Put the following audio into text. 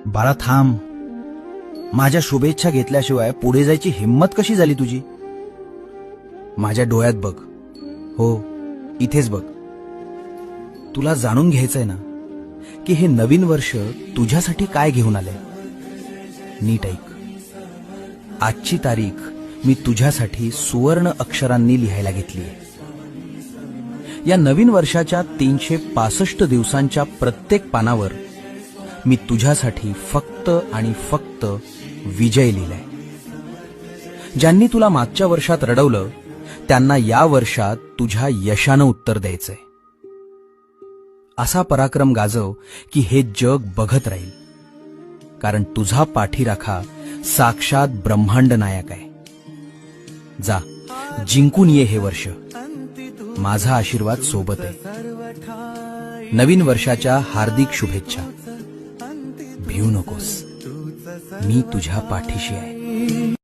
बाळा थांब. माझ्या शुभेच्छा घेतल्याशिवाय पुढे जायची हिंमत कशी झाली तुझी? माझ्या डोळ्यात बघ. हो, इथेच बघ. तुला जाणून घ्यायचंय ना की हे नवीन वर्ष तुझ्यासाठी काय घेऊन आलंय. नीट ऐक. आजची तारीख मी तुझ्यासाठी सुवर्ण अक्षरांनी लिहायला घेतलीय. या नवीन वर्षाच्या 365 दिवसांच्या प्रत्येक पानावर मी तुझ्यासाठी फक्त आणि फक्त विजय लिहिलाय. ज्यांनी तुला मागच्या वर्षात रडवलं त्यांना या वर्षात तुझ्या यशानं उत्तर द्यायचंय. असा पराक्रम गाजव की हे जग बघत राहील, कारण तुझा पाठीराखा साक्षात ब्रह्मांड नायक आहे. जा, जिंकून ये हे वर्ष. माझा आशीर्वाद सोबत आहे. नवीन वर्षाच्या हार्दिक शुभेच्छा. भिवू नकोस, मी तुझ्या पाठीशी आहे.